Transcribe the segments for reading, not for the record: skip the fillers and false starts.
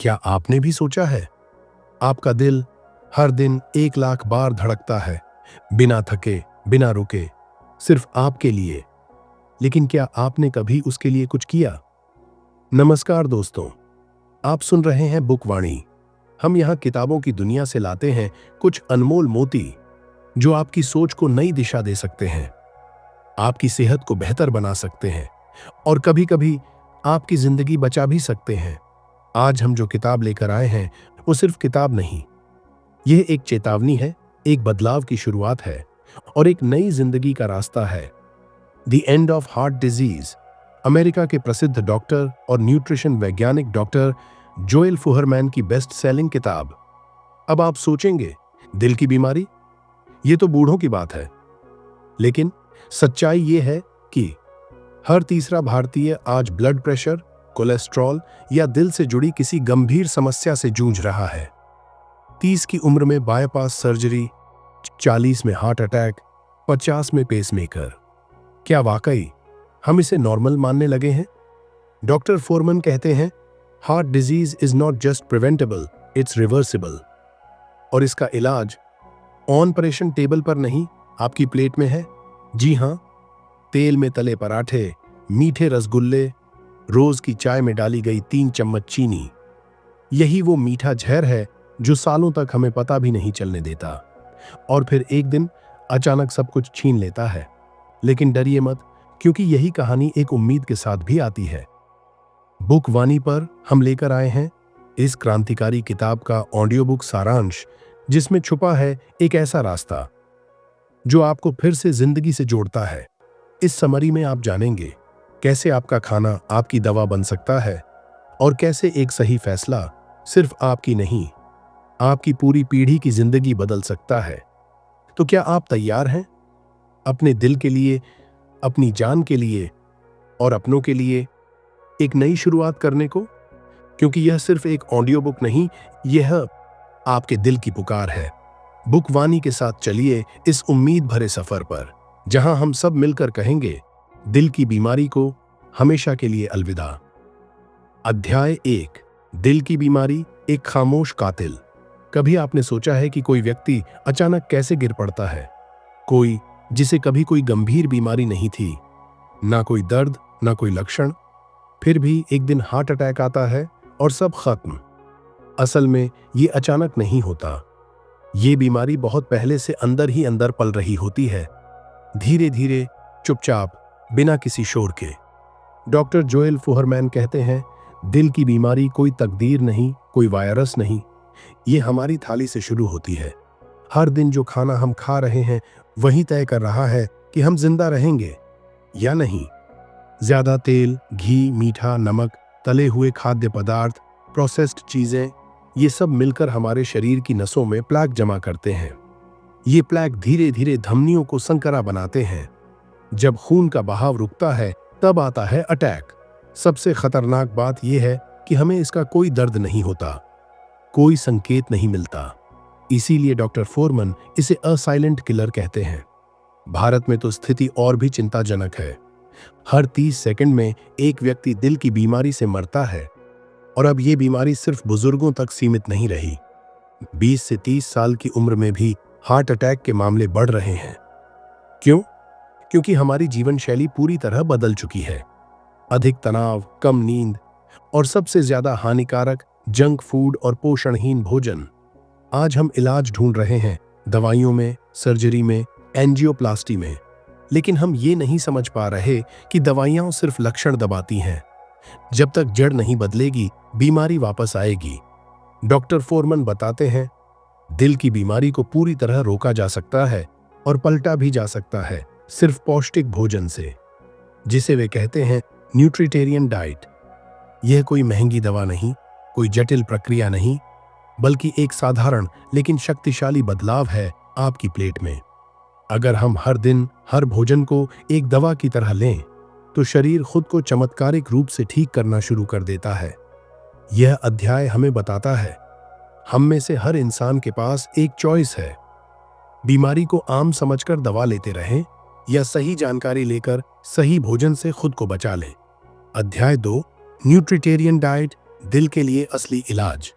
क्या आपने भी सोचा है, आपका दिल हर दिन 1 लाख बार धड़कता है, बिना थके, बिना रुके, सिर्फ आपके लिए। लेकिन क्या आपने कभी उसके लिए कुछ किया? नमस्कार दोस्तों, आप सुन रहे हैं बुकवाणी। हम यहाँ किताबों की दुनिया से लाते हैं कुछ अनमोल मोती जो आपकी सोच को नई दिशा दे सकते हैं, आपकी सेहत को बेहतर बना सकते हैं और कभी-कभी आपकी जिंदगी बचा भी सकते हैं। आज हम जो किताब लेकर आए हैं वो सिर्फ किताब नहीं, यह एक चेतावनी है, एक बदलाव की शुरुआत है और एक नई जिंदगी का रास्ता है। The end of heart disease, America के प्रसिद्ध डॉक्टर और न्यूट्रिशन वैज्ञानिक डॉक्टर जोएल फुहरमैन की बेस्ट सेलिंग किताब। अब आप सोचेंगे, दिल की बीमारी, ये तो बूढ़ों की बात है। लेकिन सच्चाई ये है कि हर तीसरा भारतीय आज ब्लड प्रेशर, कोलेस्ट्रॉल या दिल से जुड़ी किसी गंभीर समस्या से जूझ रहा है। 30 की उम्र में बाईपास सर्जरी, 40 में हार्ट अटैक, 50 में पेसमेकर। क्या वाकई हम इसे नॉर्मल मानने लगे हैं? डॉक्टर फोरमन कहते हैं, heart disease is not just preventable, it's reversible. और इसका इलाज ऑपरेशन टेबल पर नहीं, आपकी प्लेट में है। जी हां, तेल में तले पराठे, मीठे रसगुल्ले, रोज की चाय में डाली गई 3 चम्मच चीनी, यही वो मीठा जहर है जो सालों तक हमें पता भी नहीं चलने देता और फिर एक दिन अचानक सब कुछ छीन लेता है। लेकिन डरिए मत, क्योंकि यही कहानी एक उम्मीद के साथ भी आती है। बुकवाणी पर हम लेकर आए हैं इस क्रांतिकारी किताब का ऑडियो बुक सारांश, जिसमें छुपा है एक ऐसा रास्ता जो आपको फिर से जिंदगी से जोड़ता है। इस समरी में आप जानेंगे कैसे आपका खाना आपकी दवा बन सकता है और कैसे एक सही फैसला सिर्फ आपकी नहीं, आपकी पूरी पीढ़ी की जिंदगी बदल सकता है। तो क्या आप तैयार हैं अपने दिल के लिए, अपनी जान के लिए और अपनों के लिए एक नई शुरुआत करने को? क्योंकि यह सिर्फ एक ऑडियो बुक नहीं, यह आपके दिल की पुकार है। बुकवाणी के साथ चलिए इस उम्मीद भरे सफर पर, जहां हम सब मिलकर कहेंगे, दिल की बीमारी को हमेशा के लिए अलविदा। अध्याय 1, दिल की बीमारी, एक खामोश कातिल। कभी आपने सोचा है कि कोई व्यक्ति अचानक कैसे गिर पड़ता है? कोई जिसे कभी कोई गंभीर बीमारी नहीं थी, ना कोई दर्द, ना कोई लक्षण, फिर भी एक दिन हार्ट अटैक आता है और सब खत्म। असल में ये अचानक नहीं होता, ये बीमारी बहुत पहले से अंदर ही अंदर पल रही होती है, धीरे धीरे, चुपचाप, बिना किसी शोर के। डॉक्टर जोएल फुहरमैन कहते हैं, दिल की बीमारी कोई तकदीर नहीं, कोई वायरस नहीं, ये हमारी थाली से शुरू होती है। हर दिन जो खाना हम खा रहे हैं वही तय कर रहा है कि हम जिंदा रहेंगे या नहीं। ज्यादा तेल, घी, मीठा, नमक, तले हुए खाद्य पदार्थ, प्रोसेस्ड चीजें, ये सब मिलकर हमारे शरीर की नसों में प्लेक जमा करते हैं। ये प्लेक धीरे धीरे धमनियों को संकरा बनाते हैं। जब खून का बहाव रुकता है तब आता है अटैक। सबसे खतरनाक बात यह है कि हमें इसका कोई दर्द नहीं होता, कोई संकेत नहीं मिलता। इसीलिए डॉक्टर फोरमन इसे अ साइलेंट किलर कहते हैं। भारत में तो स्थिति और भी चिंताजनक है। हर 30 सेकंड में एक व्यक्ति दिल की बीमारी से मरता है और अब ये बीमारी सिर्फ बुजुर्गों तक सीमित नहीं रही। 20 से 30 साल की उम्र में भी हार्ट अटैक के मामले बढ़ रहे हैं। क्यों? क्योंकि हमारी जीवन शैली पूरी तरह बदल चुकी है। अधिक तनाव, कम नींद और सबसे ज्यादा हानिकारक जंक फूड और पोषणहीन भोजन। आज हम इलाज ढूंढ रहे हैं, दवाइयों में, सर्जरी में, एंजियोप्लास्टी में, लेकिन हम ये नहीं समझ पा रहे कि दवाइयां सिर्फ लक्षण दबाती हैं। जब तक जड़ नहीं बदलेगी, बीमारी वापस आएगी। डॉक्टर फोरमन बताते हैं, दिल की बीमारी को पूरी तरह रोका जा सकता है और पलटा भी जा सकता है सिर्फ पौष्टिक भोजन से, जिसे वे कहते हैं न्यूट्रिटेरियन डाइट। यह कोई महंगी दवा नहीं, कोई जटिल प्रक्रिया नहीं, बल्कि एक साधारण लेकिन शक्तिशाली बदलाव है आपकी प्लेट में। अगर हम हर दिन हर भोजन को एक दवा की तरह लें, तो शरीर खुद को चमत्कारिक रूप से ठीक करना शुरू कर देता है। यह अध्याय हमें बताता है, हम में से हर इंसान के पास एक चॉइस है। बीमारी को आम समझकर दवा लेते रहें या सही जानकारी लेकर सही भोजन से खुद को बचा लें। अध्याय 2, न्यूट्रिटेरियन डाइट, दिल के लिए असली इलाज।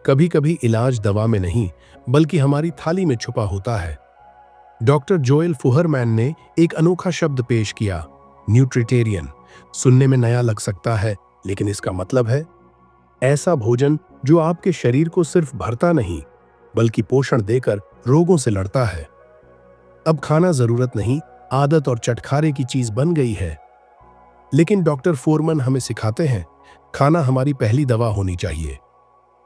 कभी कभी इलाज दवा में नहीं, बल्कि हमारी थाली में छुपा होता है। डॉक्टर जोएल फुहरमैन ने एक अनोखा शब्द पेश किया, न्यूट्रिटेरियन। सुनने में नया लग सकता है, लेकिन इसका मतलब है ऐसा भोजन जो आपके शरीर को सिर्फ भरता नहीं, बल्कि पोषण देकर रोगों से लड़ता है। अब खाना जरूरत नहीं, आदत और चटखारे की चीज बन गई है। लेकिन डॉक्टर फोरमन हमें सिखाते हैं, खाना हमारी पहली दवा होनी चाहिए।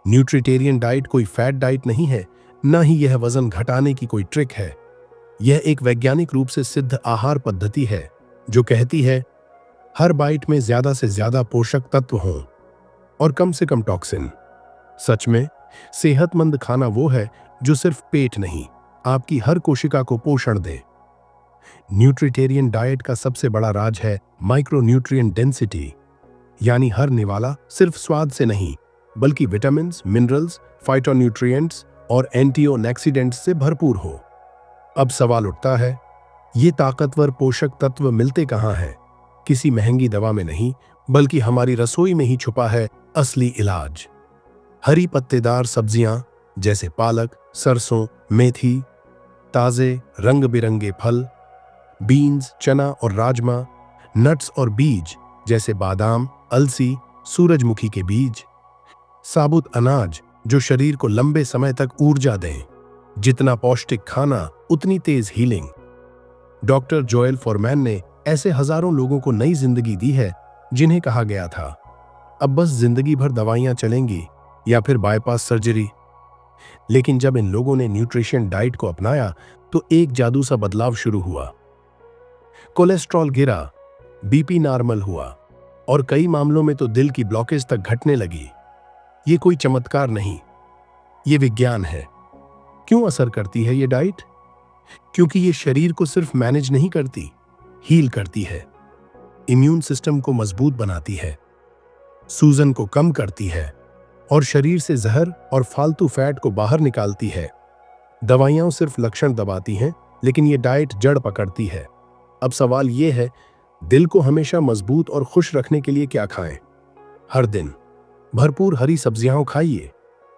न्यूट्रिटेरियन डाइट कोई फैट डाइट नहीं है, न ही यह वजन घटाने की कोई ट्रिक है। यह एक वैज्ञानिक रूप से सिद्ध आहार पद्धति है जो कहती है हर बाइट में ज्यादा से ज्यादा पोषक तत्व हों और कम से कम टॉक्सिन। सच में सेहतमंद खाना वो है जो सिर्फ पेट नहीं, आपकी हर कोशिका को पोषण दे। न्यूट्रिटेरियन डाइट का सबसे बड़ा राज है माइक्रोन्यूट्रिएंट डेंसिटी, यानी हर निवाला सिर्फ स्वाद से नहीं, बल्कि विटामिन्स, मिनरल्स, फाइटोन्यूट्रिएंट्स और एंटीओक्सीडेंट्स से भरपूर हो। अब सवाल उठता है, ये ताकतवर पोषक तत्व मिलते कहाँ हैं? किसी महंगी दवा में नहीं, बल्कि हमारी रसोई में ही छुपा है असली इलाज। हरी पत्तेदार सब्जियां जैसे पालक, सरसों, मेथी, ताजे रंग बिरंगे फल, बीन्स, चना और राजमा, नट्स और बीज जैसे बादाम, अलसी, सूरजमुखी के बीज, साबुत अनाज जो शरीर को लंबे समय तक ऊर्जा दें। जितना पौष्टिक खाना उतनी तेज हीलिंग। डॉक्टर जोएल फॉरमैन ने ऐसे हजारों लोगों को नई जिंदगी दी है जिन्हें कहा गया था अब बस जिंदगी भर दवाइयां चलेंगी या फिर बाईपास सर्जरी। लेकिन जब इन लोगों ने न्यूट्रिशन डाइट को अपनाया तो एक जादू सा बदलाव शुरू हुआ। कोलेस्ट्रॉल गिरा, बीपी नॉर्मल हुआ और कई मामलों में तो दिल की ब्लॉकेज तक घटने लगी। ये कोई चमत्कार नहीं, ये विज्ञान है। क्यों असर करती है ये डाइट? क्योंकि ये शरीर को सिर्फ मैनेज नहीं करती, हील करती है। इम्यून सिस्टम को मजबूत बनाती है, सूजन को कम करती है और शरीर से जहर और फालतू फैट को बाहर निकालती है। दवाइयां सिर्फ लक्षण दबाती हैं, लेकिन ये डाइट जड़ पकड़ती है। अब सवाल ये है, दिल को हमेशा मजबूत और खुश रखने के लिए क्या खाएं? हर दिन भरपूर हरी सब्जियां खाइए।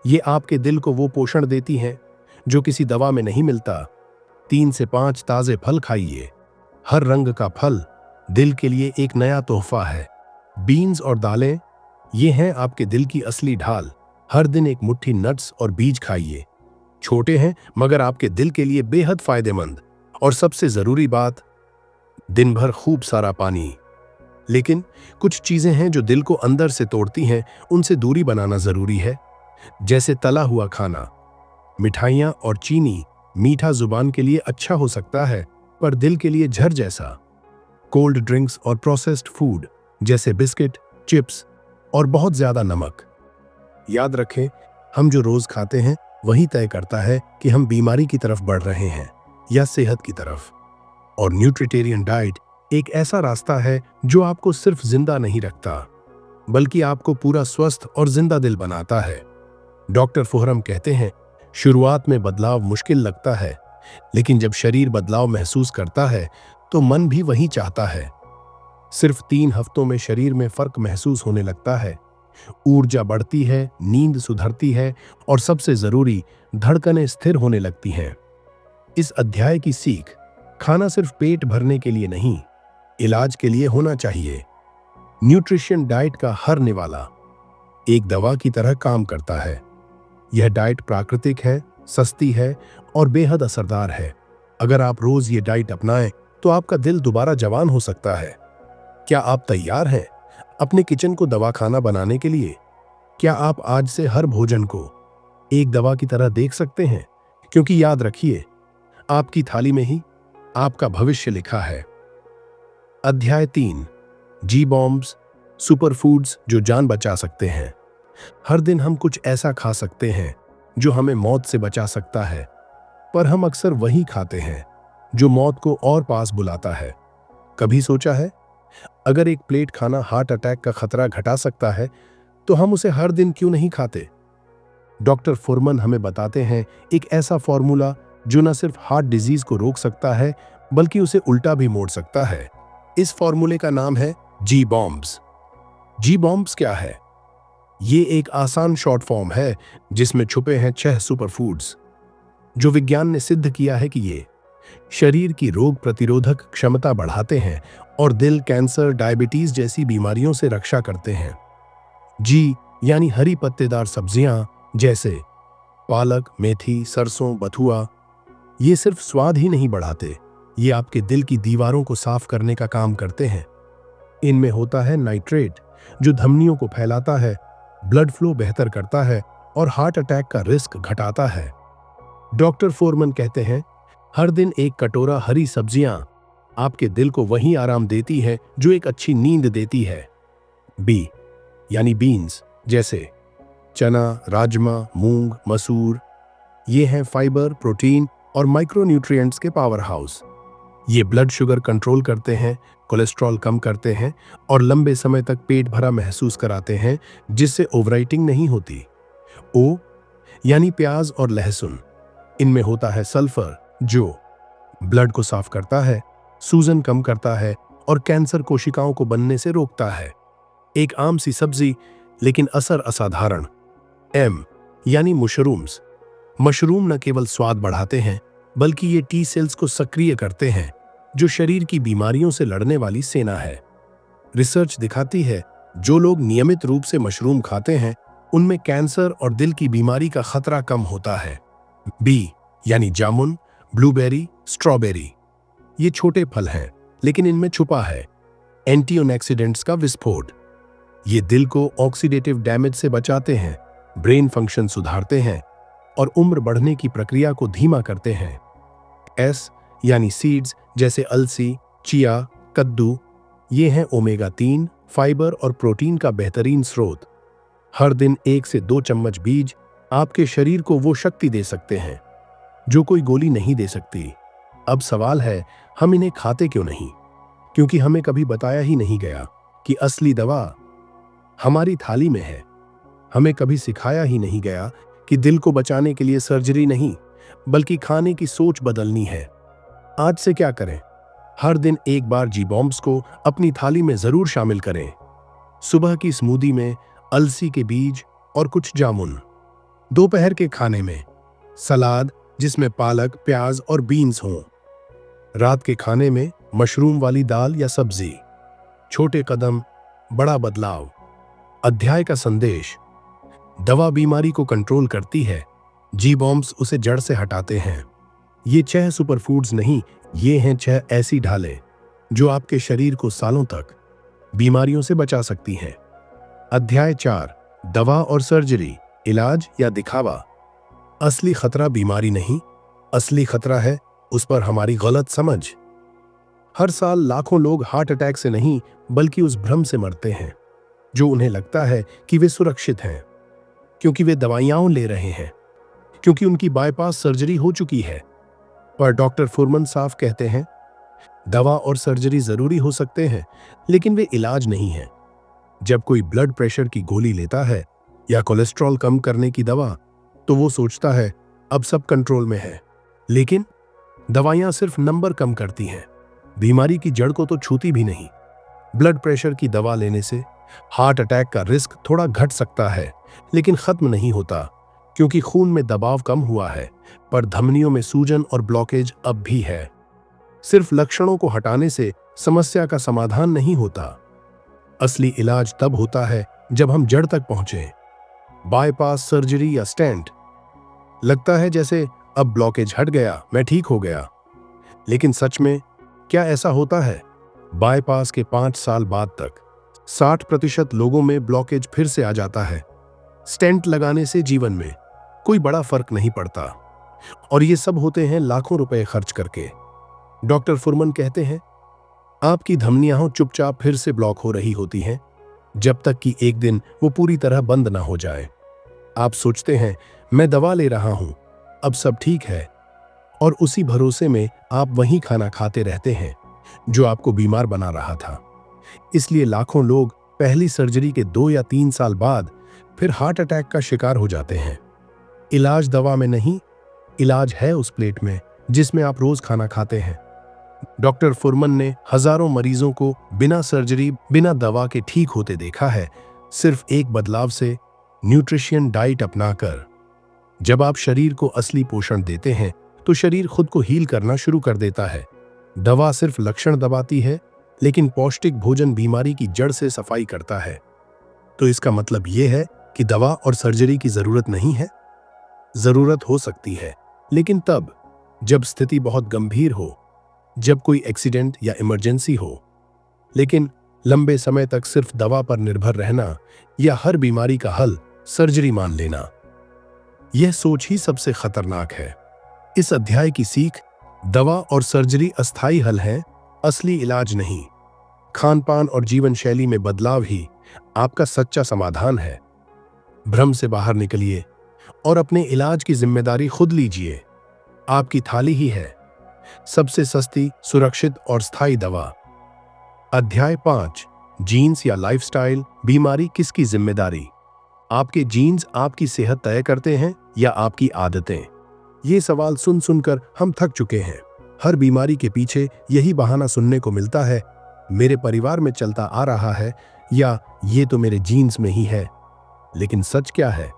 ये आपके दिल को वो पोषण देती हैं जो किसी दवा में नहीं मिलता। 3 से 5 ताजे फल खाइए। हर रंग का फल दिल के लिए एक नया तोहफा है। बीन्स और दालें, ये हैं आपके दिल की असली ढाल। हर दिन एक मुट्ठी नट्स और बीज खाइए। छोटे हैं मगर आपके दिल के लिए बेहद फायदेमंद। और सबसे जरूरी बात, दिन भर खूब सारा पानी। लेकिन कुछ चीजें हैं जो दिल को अंदर से तोड़ती हैं, उनसे दूरी बनाना जरूरी है। जैसे तला हुआ खाना, मिठाइयां और चीनी। मीठा जुबान के लिए अच्छा हो सकता है, पर दिल के लिए जहर जैसा। कोल्ड ड्रिंक्स और प्रोसेस्ड फूड जैसे बिस्किट, चिप्स और बहुत ज्यादा नमक। याद रखें, हम जो रोज खाते हैं वही तय करता है कि हम बीमारी की तरफ बढ़ रहे हैं या सेहत की तरफ। और न्यूट्रिटेरियन डाइट एक ऐसा रास्ता है जो आपको सिर्फ जिंदा नहीं रखता, बल्कि आपको पूरा स्वस्थ और जिंदा दिल बनाता है। डॉक्टर फुहरम कहते हैं, शुरुआत में बदलाव मुश्किल लगता है, लेकिन जब शरीर बदलाव महसूस करता है तो मन भी वही चाहता है। सिर्फ 3 हफ्तों में शरीर में फर्क महसूस होने लगता है। ऊर्जा बढ़ती है, नींद सुधरती है और सबसे जरूरी, धड़कनें स्थिर होने लगती हैं। इस अध्याय की सीख, खाना सिर्फ पेट भरने के लिए नहीं, इलाज के लिए होना चाहिए। न्यूट्रिशन डाइट का हर निवाला एक दवा की तरह काम करता है। यह डाइट प्राकृतिक है, सस्ती है और बेहद असरदार है। अगर आप रोज ये डाइट अपनाएं तो आपका दिल दोबारा जवान हो सकता है। क्या आप तैयार हैं अपने किचन को दवाखाना बनाने के लिए? क्या आप आज से हर भोजन को एक दवा की तरह देख सकते हैं? क्योंकि याद रखिए, आपकी थाली में ही आपका भविष्य लिखा है। अध्याय 3, जी बॉम्ब्स, सुपरफूड्स जो जान बचा सकते हैं। हर दिन हम कुछ ऐसा खा सकते हैं जो हमें मौत से बचा सकता है, पर हम अक्सर वही खाते हैं जो मौत को और पास बुलाता है। कभी सोचा है, अगर एक प्लेट खाना हार्ट अटैक का खतरा घटा सकता है तो हम उसे हर दिन क्यों नहीं खाते? डॉक्टर फुरमन हमें बताते हैं एक ऐसा फॉर्मूला जो न सिर्फ हार्ट डिजीज को रोक सकता है, बल्कि उसे उल्टा भी मोड़ सकता है। इस फॉर्मूले का नाम है जी बॉम्ब्स। जी बॉम्ब्स क्या है? ये एक आसान शॉर्ट फॉर्म है जिसमें छुपे हैं 6 सुपरफूड्स जो विज्ञान ने सिद्ध किया है कि ये शरीर की रोग प्रतिरोधक क्षमता बढ़ाते हैं और दिल, कैंसर, डायबिटीज जैसी बीमारियों से रक्षा करते हैं। जी यानी हरी पत्तेदार सब्जियां जैसे पालक, मेथी, सरसों, बथुआ, ये सिर्फ स्वाद ही नहीं बढ़ाते, ये आपके दिल की दीवारों को साफ करने का काम करते हैं। इनमें होता है नाइट्रेट जो धमनियों को फैलाता है, ब्लड फ्लो बेहतर करता है और हार्ट अटैक का रिस्क घटाता है। डॉक्टर फोरमन कहते हैं, हर दिन एक कटोरा हरी सब्जियां आपके दिल को वही आराम देती है जो एक अच्छी नींद देती है। बी यानी बीन्स जैसे चना, राजमा, मूंग, मसूर, ये हैं फाइबर, प्रोटीन और माइक्रोन्यूट्रिएंट्स के पावर हाउस। ये ब्लड शुगर कंट्रोल करते हैं, कोलेस्ट्रॉल कम करते हैं और लंबे समय तक पेट भरा महसूस कराते हैं, जिससे ओवरईटिंग नहीं होती। ओ यानी प्याज और लहसुन, इनमें होता है सल्फर जो ब्लड को साफ करता है, सूजन कम करता है और कैंसर कोशिकाओं को बनने से रोकता है। एक आम सी सब्जी लेकिन असर असाधारण। एम यानी मशरूम्स। मशरूम न केवल स्वाद बढ़ाते हैं बल्कि ये टी सेल्स को सक्रिय करते हैं जो शरीर की बीमारियों से लड़ने वाली सेना है। रिसर्च दिखाती है जो लोग नियमित रूप से मशरूम खाते हैं उनमें कैंसर और दिल की बीमारी का खतरा कम होता है। बी यानी जामुन, ब्लूबेरी, स्ट्रॉबेरी, ये छोटे फल हैं लेकिन इनमें छुपा है एंटीऑक्सीडेंट्स का विस्फोट। ये दिल को ऑक्सीडेटिव डैमेज से बचाते हैं, ब्रेन फंक्शन सुधारते हैं और उम्र बढ़ने की प्रक्रिया को धीमा करते हैं। एस यानी सीड्स जैसे अलसी, चिया, कद्दू, ये हैं ओमेगा 3, फाइबर और प्रोटीन का बेहतरीन स्रोत। हर दिन 1 से 2 चम्मच बीज आपके शरीर को वो शक्ति दे सकते हैं जो कोई गोली नहीं दे सकती। अब सवाल है, हम इन्हें खाते क्यों नहीं? क्योंकि हमें कभी बताया ही नहीं गया कि असली दवा हमारी थाली में है। हमें कभी सिखाया ही नहीं गया कि दिल को बचाने के लिए सर्जरी नहीं बल्कि खाने की सोच बदलनी है। आज से क्या करें? हर दिन एक बार जी बॉम्ब्स को अपनी थाली में जरूर शामिल करें। सुबह की स्मूदी में अलसी के बीज और कुछ जामुन, दोपहर के खाने में सलाद जिसमें पालक, प्याज और बीन्स हों, रात के खाने में मशरूम वाली दाल या सब्जी। छोटे कदम, बड़ा बदलाव। अध्याय का संदेश, दवा बीमारी को कंट्रोल करती है, जी बॉम्ब्स उसे जड़ से हटाते हैं। ये 6 सुपरफूड्स नहीं, ये हैं 6 ऐसी ढालें जो आपके शरीर को सालों तक बीमारियों से बचा सकती हैं। अध्याय 4, दवा और सर्जरी, इलाज या दिखावा। असली खतरा बीमारी नहीं, असली खतरा है उस पर हमारी गलत समझ। हर साल लाखों लोग हार्ट अटैक से नहीं बल्कि उस भ्रम से मरते हैं जो उन्हें लगता है कि वे सुरक्षित हैं, क्योंकि वे दवाइयां ले रहे हैं, क्योंकि उनकी बाईपास सर्जरी हो चुकी है। पर डॉक्टर फुरमन साफ कहते हैं, दवा और सर्जरी जरूरी हो सकते हैं लेकिन वे इलाज नहीं है। जब कोई ब्लड प्रेशर की गोली लेता है या कोलेस्ट्रॉल कम करने की दवा तो वो सोचता है अब सब कंट्रोल में है, लेकिन दवाइयां सिर्फ नंबर कम करती हैं, बीमारी की जड़ को तो छूती भी नहीं। ब्लड प्रेशर की दवा लेने से हार्ट अटैक का रिस्क थोड़ा घट सकता है लेकिन खत्म नहीं होता, क्योंकि खून में दबाव कम हुआ है पर धमनियों में सूजन और ब्लॉकेज अब भी है। सिर्फ लक्षणों को हटाने से समस्या का समाधान नहीं होता। असली इलाज तब होता है जब हम जड़ तक पहुंचे। बाईपास सर्जरी या स्टेंट, लगता है जैसे अब ब्लॉकेज हट गया, मैं ठीक हो गया, लेकिन सच में क्या ऐसा होता है? बाईपास के 5 साल बाद तक 60% लोगों में ब्लॉकेज फिर से आ जाता है। स्टेंट लगाने से जीवन में कोई बड़ा फर्क नहीं पड़ता और ये सब होते हैं लाखों रुपए खर्च करके। डॉक्टर फुरमन कहते हैं, आपकी धमनियां चुपचाप फिर से ब्लॉक हो रही होती हैं जब तक कि एक दिन वो पूरी तरह बंद ना हो जाए। आप सोचते हैं मैं दवा ले रहा हूं, अब सब ठीक है, और उसी भरोसे में आप वही खाना खाते रहते हैं जो आपको बीमार बना रहा था। इसलिए लाखों लोग पहली सर्जरी के 2 या 3 साल बाद फिर हार्ट अटैक का शिकार हो जाते हैं। इलाज दवा में नहीं, इलाज है उस प्लेट में जिसमें आप रोज खाना खाते हैं। डॉक्टर फुरमन ने हजारों मरीजों को बिना सर्जरी, बिना दवा के ठीक होते देखा है, सिर्फ एक बदलाव से, न्यूट्रिशियन डाइट अपनाकर। जब आप शरीर को असली पोषण देते हैं तो शरीर खुद को हील करना शुरू कर देता है। दवा सिर्फ लक्षण दबाती है, लेकिन पौष्टिक भोजन बीमारी की जड़ से सफाई करता है। तो इसका मतलब यह है कि दवा और सर्जरी की जरूरत नहीं है। जरूरत हो सकती है, लेकिन तब जब स्थिति बहुत गंभीर हो, जब कोई एक्सीडेंट या इमरजेंसी हो। लेकिन लंबे समय तक सिर्फ दवा पर निर्भर रहना या हर बीमारी का हल सर्जरी मान लेना, यह सोच ही सबसे खतरनाक है। इस अध्याय की सीख, दवा और सर्जरी अस्थायी हल हैं, असली इलाज नहीं। खान-पान और जीवन शैली में बदलाव ही आपका सच्चा समाधान है। भ्रम से बाहर निकलिए और अपने इलाज की जिम्मेदारी खुद लीजिए। आपकी थाली ही है सबसे सस्ती, सुरक्षित और स्थायी दवा। अध्याय 5, जीन्स या लाइफस्टाइल, बीमारी किसकी जिम्मेदारी? आपके जीन्स आपकी सेहत तय करते हैं या आपकी आदतें? ये सवाल सुन सुनकर हम थक चुके हैं। हर बीमारी के पीछे यही बहाना सुनने को मिलता है, मेरे परिवार में चलता आ रहा है, या ये तो मेरे जीन्स में ही है। लेकिन सच क्या है?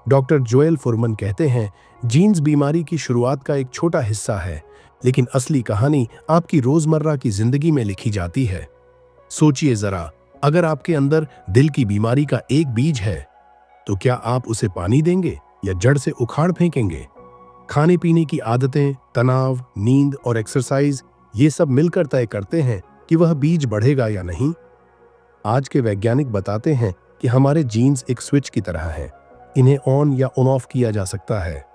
डॉक्टर जोएल फुरमन कहते हैं, जीन्स बीमारी की शुरुआत का एक छोटा हिस्सा है, लेकिन असली कहानी आपकी रोजमर्रा की जिंदगी में लिखी जाती है। सोचिए जरा, अगर आपके अंदर दिल की बीमारी का एक बीज है, तो क्या आप उसे पानी देंगे या जड़ से उखाड़ फेंकेंगे? खाने पीने की आदतें, तनाव, नींद और एक्सरसाइज, ये सब मिलकर तय करते हैं कि वह बीज बढ़ेगा या नहीं। आज के वैज्ञानिक बताते हैं कि हमारे जीन्स एक स्विच की तरह हैं। इन्हें ऑन या ऑन ऑफ किया जा सकता है।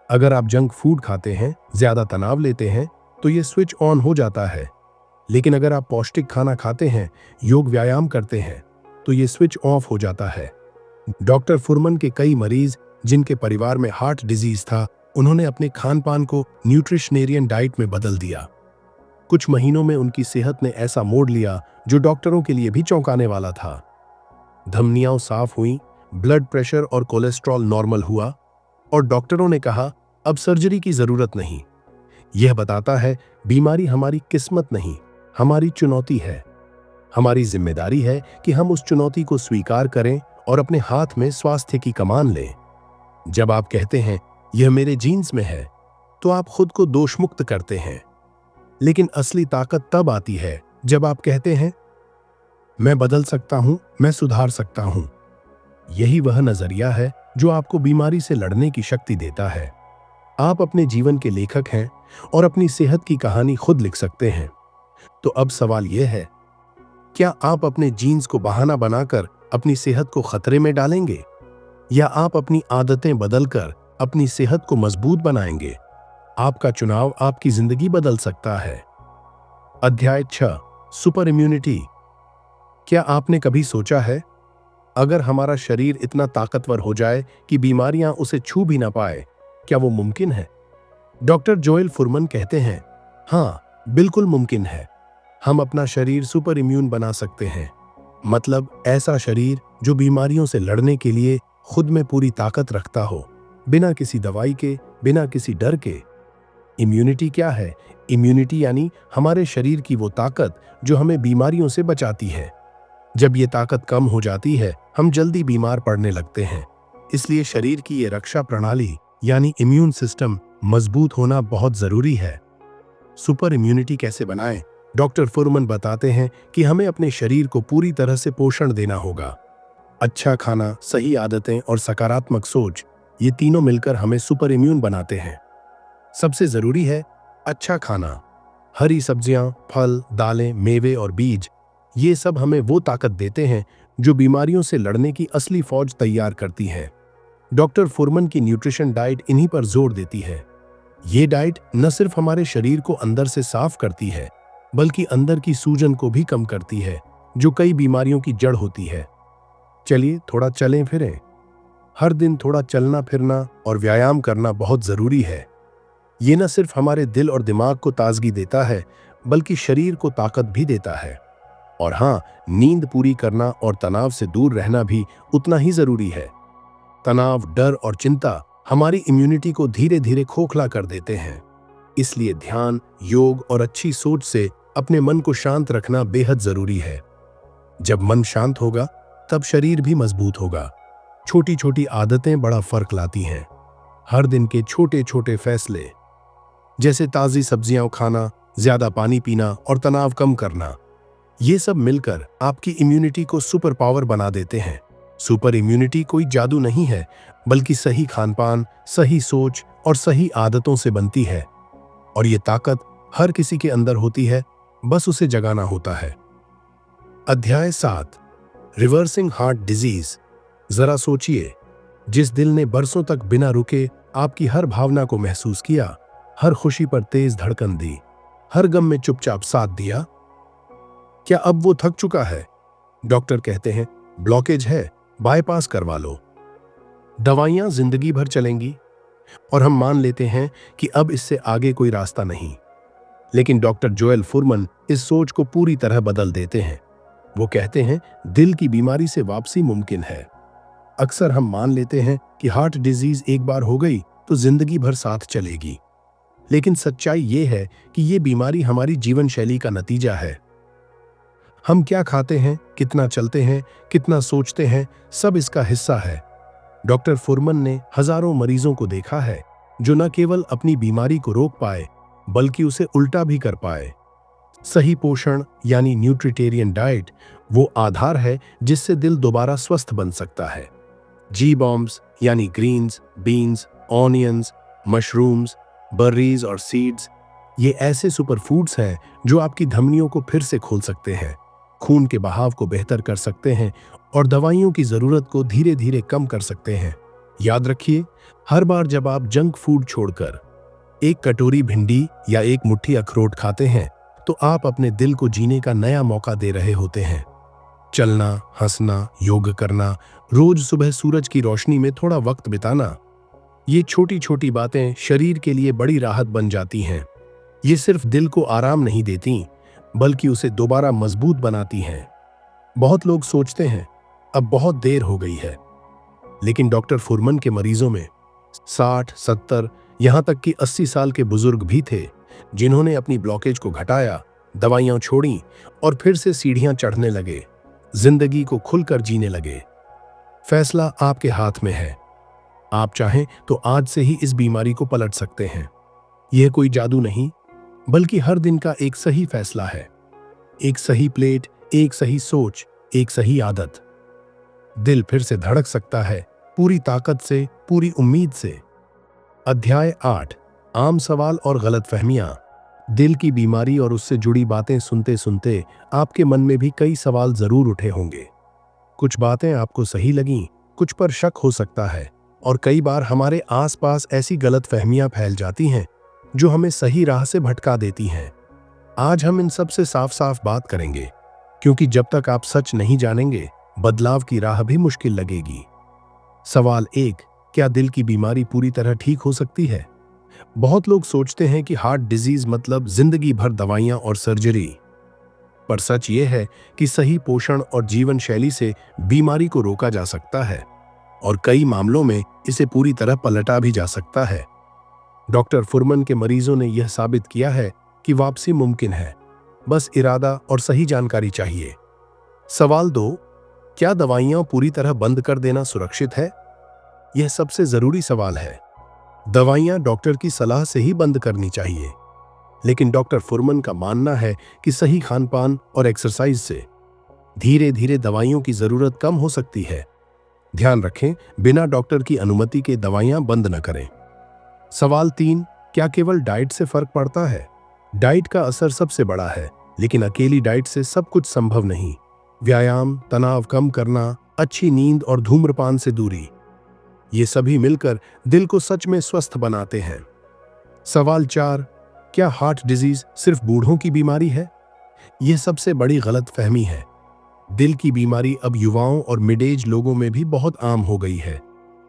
अगर आप जंक फूड खाते हैं, ज्यादा तनाव लेते हैं, तो ये स्विच ऑन हो जाता है। लेकिन अगर आप पौष्टिक खाना खाते हैं, योग व्यायाम करते हैं, तो ये स्विच ऑफ हो जाता है। डॉक्टर फुरमन के कई मरीज जिनके परिवार में हार्ट डिजीज था, उन्होंने अपने खान पान को न्यूट्रिशनेरियन डाइट में बदल दिया। कुछ महीनों में उनकी सेहत ने ऐसा मोड़ लिया जो डॉक्टरों के लिए भी चौंकाने वाला था। धमनियां साफ हुई, ब्लड प्रेशर और कोलेस्ट्रॉल नॉर्मल हुआ, और डॉक्टरों ने कहा अब सर्जरी की जरूरत नहीं। यह बताता है बीमारी हमारी किस्मत नहीं, हमारी चुनौती है। हमारी जिम्मेदारी है कि हम उस चुनौती को स्वीकार करें और अपने हाथ में स्वास्थ्य की कमान लें। जब आप कहते हैं यह मेरे जीन्स में है, तो आप खुद को दोषमुक्त करते हैं। लेकिन असली ताकत तब आती है जब आप कहते हैं मैं बदल सकता हूं, मैं सुधार सकता हूं। यही वह नजरिया है जो आपको बीमारी से लड़ने की शक्ति देता है। आप अपने जीवन के लेखक हैं और अपनी सेहत की कहानी खुद लिख सकते हैं। तो अब सवाल यह है, क्या आप अपने जीन्स को बहाना बनाकर अपनी सेहत को खतरे में डालेंगे, या आप अपनी आदतें बदलकर अपनी सेहत को मजबूत बनाएंगे? आपका चुनाव आपकी जिंदगी बदल सकता है। अध्याय 6, सुपर इम्यूनिटी। क्या आपने कभी सोचा है, अगर हमारा शरीर इतना ताकतवर हो जाए कि बीमारियां उसे छू भी ना पाए, क्या वो मुमकिन है? डॉक्टर जोएल फुरमन कहते हैं, हाँ, बिल्कुल मुमकिन है। हम अपना शरीर सुपर इम्यून बना सकते हैं। मतलब ऐसा शरीर जो बीमारियों से लड़ने के लिए खुद में पूरी ताकत रखता हो, बिना किसी दवाई के, बिना किसी डर के। इम्यूनिटी क्या है? इम्यूनिटी यानी हमारे शरीर की वो ताकत जो हमें बीमारियों से बचाती है। जब ये ताकत कम हो जाती है, हम जल्दी बीमार पड़ने लगते हैं। इसलिए शरीर की ये रक्षा प्रणाली यानी इम्यून सिस्टम मजबूत होना बहुत जरूरी है। सुपर इम्यूनिटी कैसे बनाएं? डॉक्टर फुरमन बताते हैं कि हमें अपने शरीर को पूरी तरह से पोषण देना होगा। अच्छा खाना, सही आदतें और सकारात्मक सोच, ये तीनों मिलकर हमें सुपर इम्यून बनाते हैं। सबसे जरूरी है अच्छा खाना। हरी सब्जियां, फल, दालें, मेवे और बीज, ये सब हमें वो ताकत देते हैं जो बीमारियों से लड़ने की असली फौज तैयार करती है। डॉक्टर फुरमन की न्यूट्रिशन डाइट इन्हीं पर जोर देती है। ये डाइट न सिर्फ हमारे शरीर को अंदर से साफ करती है, बल्कि अंदर की सूजन को भी कम करती है, जो कई बीमारियों की जड़ होती है। चलिए थोड़ा चलें फिरें। हर दिन थोड़ा चलना फिरना और व्यायाम करना बहुत जरूरी है। ये न सिर्फ हमारे दिल और दिमाग को ताजगी देता है, बल्कि शरीर को ताकत भी देता है। और हाँ, नींद पूरी करना और तनाव से दूर रहना भी उतना ही जरूरी है। तनाव, डर और चिंता हमारी इम्यूनिटी को धीरे धीरे खोखला कर देते हैं। इसलिए ध्यान, योग और अच्छी सोच से अपने मन को शांत रखना बेहद जरूरी है। जब मन शांत होगा, तब शरीर भी मजबूत होगा। छोटी छोटी आदतें बड़ा फर्क लाती हैं। हर दिन के छोटे छोटे फैसले, जैसे ताज़ी सब्जियां खाना, ज्यादा पानी पीना और तनाव कम करना, ये सब मिलकर आपकी इम्यूनिटी को सुपर पावर बना देते हैं। सुपर इम्यूनिटी कोई जादू नहीं है, बल्कि सही खानपान, सही सोच और सही आदतों से बनती है। और ये ताकत हर किसी के अंदर होती है, बस उसे जगाना होता है। अध्याय 7, रिवर्सिंग हार्ट डिजीज। जरा सोचिए, जिस दिल ने बरसों तक बिना रुके आपकी हर भावना को महसूस किया, हर खुशी पर तेज धड़कन दी, हर गम में चुपचाप साथ दिया, क्या अब वो थक चुका है? डॉक्टर कहते हैं ब्लॉकेज है, बाईपास करवा लो। दवाइयां जिंदगी भर चलेंगी और हम मान लेते हैं कि अब इससे आगे कोई रास्ता नहीं। लेकिन डॉक्टर जोएल फुरमन इस सोच को पूरी तरह बदल देते हैं। वो कहते हैं दिल की बीमारी से वापसी मुमकिन है। अक्सर हम मान लेते हैं कि हार्ट डिजीज एक बार हो गई तो जिंदगी भर साथ चलेगी, लेकिन सच्चाई ये है कि ये बीमारी हमारी जीवन शैली का नतीजा है। हम क्या खाते हैं, कितना चलते हैं, कितना सोचते हैं, सब इसका हिस्सा है। डॉक्टर फुरमन ने हजारों मरीजों को देखा है जो न केवल अपनी बीमारी को रोक पाए, बल्कि उसे उल्टा भी कर पाए। सही पोषण यानी न्यूट्रिटेरियन डाइट वो आधार है जिससे दिल दोबारा स्वस्थ बन सकता है। जी बॉम्ब्स यानी ग्रीन्स, बीन्स, ऑनियंस, मशरूम्स, बर्रीज और सीड्स, ये ऐसे सुपर फूड्स हैं जो आपकी धमनियों को फिर से खोल सकते हैं, खून के बहाव को बेहतर कर सकते हैं और दवाइयों की जरूरत को धीरे धीरे कम कर सकते हैं। याद रखिए, हर बार जब आप जंक फूड छोड़कर एक कटोरी भिंडी या एक मुट्ठी अखरोट खाते हैं, तो आप अपने दिल को जीने का नया मौका दे रहे होते हैं। चलना, हंसना, योग करना, रोज सुबह सूरज की रोशनी में थोड़ा वक्त बिताना, ये छोटी छोटी बातें शरीर के लिए बड़ी राहत बन जाती हैं। ये सिर्फ दिल को आराम नहीं देती, बल्कि उसे दोबारा मजबूत बनाती हैं। बहुत लोग सोचते हैं अब बहुत देर हो गई है, लेकिन डॉक्टर फुरमन के मरीजों में 60, 70, यहां तक कि 80 साल के बुजुर्ग भी थे जिन्होंने अपनी ब्लॉकेज को घटाया, दवाइयां छोड़ी और फिर से सीढ़ियां चढ़ने लगे, जिंदगी को खुलकर जीने लगे। फैसला आपके हाथ में है। आप चाहें तो आज से ही इस बीमारी को पलट सकते हैं। यह कोई जादू नहीं, बल्कि हर दिन का एक सही फैसला है। एक सही प्लेट, एक सही सोच, एक सही आदत। दिल फिर से धड़क सकता है, पूरी ताकत से, पूरी उम्मीद से। अध्याय 8, आम सवाल और गलतफहमियां। दिल की बीमारी और उससे जुड़ी बातें सुनते सुनते आपके मन में भी कई सवाल जरूर उठे होंगे। कुछ बातें आपको सही लगीं, कुछ पर शक हो सकता है, और कई बार हमारे आसपास ऐसी गलतफहमियां फैल जाती हैं जो हमें सही राह से भटका देती हैं। आज हम इन सब से साफ साफ बात करेंगे, क्योंकि जब तक आप सच नहीं जानेंगे, बदलाव की राह भी मुश्किल लगेगी। सवाल 1, क्या दिल की बीमारी पूरी तरह ठीक हो सकती है? बहुत लोग सोचते हैं कि हार्ट डिजीज मतलब जिंदगी भर दवाइयां और सर्जरी, पर सच ये है कि सही पोषण और जीवन शैली से बीमारी को रोका जा सकता है और कई मामलों में इसे पूरी तरह पलटा भी जा सकता है। डॉक्टर फुरमन के मरीजों ने यह साबित किया है कि वापसी मुमकिन है, बस इरादा और सही जानकारी चाहिए। सवाल 2, क्या दवाइयां पूरी तरह बंद कर देना सुरक्षित है? यह सबसे जरूरी सवाल है। दवाइयां डॉक्टर की सलाह से ही बंद करनी चाहिए, लेकिन डॉक्टर फुरमन का मानना है कि सही खानपान और एक्सरसाइज से धीरे धीरे दवाइयों की जरूरत कम हो सकती है। ध्यान रखें, बिना डॉक्टर की अनुमति के दवाइयां बंद न करें। सवाल 3, क्या केवल डाइट से फर्क पड़ता है? डाइट का असर सबसे बड़ा है, लेकिन अकेली डाइट से सब कुछ संभव नहीं। व्यायाम, तनाव कम करना, अच्छी नींद और धूम्रपान से दूरी, ये सभी मिलकर दिल को सच में स्वस्थ बनाते हैं। सवाल 4, क्या हार्ट डिजीज सिर्फ बूढ़ों की बीमारी है? यह सबसे बड़ी गलतफहमी है। दिल की बीमारी अब युवाओं और मिड एज लोगों में भी बहुत आम हो गई है,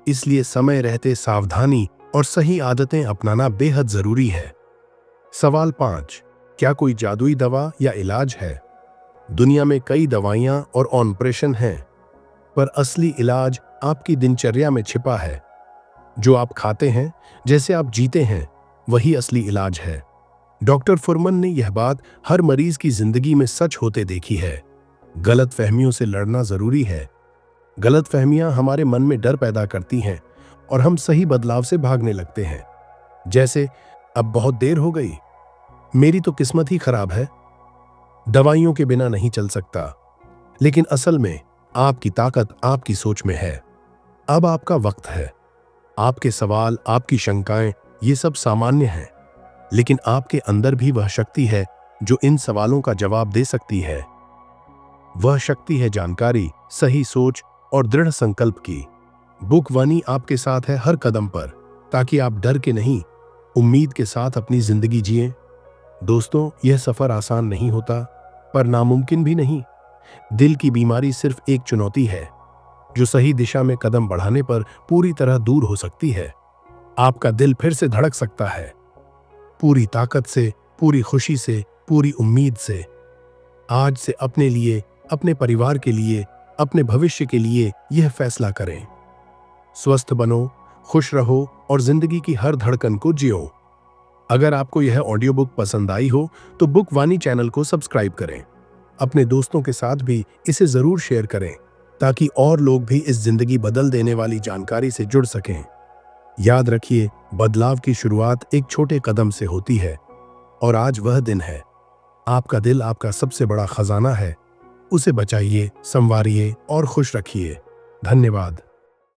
इसलिए समय रहते सावधानी और सही आदतें अपनाना बेहद जरूरी है। सवाल 5, क्या कोई जादुई दवा या इलाज है? दुनिया में कई दवाइयां और ऑपरेशन हैं, पर असली इलाज आपकी दिनचर्या में छिपा है। जो आप खाते हैं, जैसे आप जीते हैं, वही असली इलाज है। डॉक्टर फुरमन ने यह बात हर मरीज की जिंदगी में सच होते देखी है। गलतफहमियों से लड़ना जरूरी है, गलतफहमियां हमारे मन में डर पैदा करती हैं और हम सही बदलाव से भागने लगते हैं। जैसे, अब बहुत देर हो गई, मेरी तो किस्मत ही खराब है, दवाइयों के बिना नहीं चल सकता। लेकिन असल में आपकी ताकत आपकी सोच में है। अब आपका वक्त है। आपके सवाल, आपकी शंकाएं, ये सब सामान्य हैं, लेकिन आपके अंदर भी वह शक्ति है जो इन सवालों का जवाब दे सकती है। वह शक्ति है जानकारी, सही सोच और दृढ़ संकल्प की। बुक वानी आपके साथ है हर कदम पर, ताकि आप डर के नहीं, उम्मीद के साथ अपनी जिंदगी जिएं। दोस्तों, यह सफर आसान नहीं होता, पर नामुमकिन भी नहीं। दिल की बीमारी सिर्फ एक चुनौती है, जो सही दिशा में कदम बढ़ाने पर पूरी तरह दूर हो सकती है। आपका दिल फिर से धड़क सकता है, पूरी ताकत से, पूरी खुशी से, पूरी उम्मीद से। आज से अपने लिए, अपने परिवार के लिए, अपने भविष्य के लिए यह फैसला करें। स्वस्थ बनो, खुश रहो और जिंदगी की हर धड़कन को जियो। अगर आपको यह ऑडियो बुक पसंद आई हो तो बुक वानी चैनल को सब्सक्राइब करें। अपने दोस्तों के साथ भी इसे जरूर शेयर करें, ताकि और लोग भी इस जिंदगी बदल देने वाली जानकारी से जुड़ सकें। याद रखिए, बदलाव की शुरुआत एक छोटे कदम से होती है, और आज वह दिन है। आपका दिल आपका सबसे बड़ा खजाना है। उसे बचाइए, संवारिए और खुश रखिए। धन्यवाद।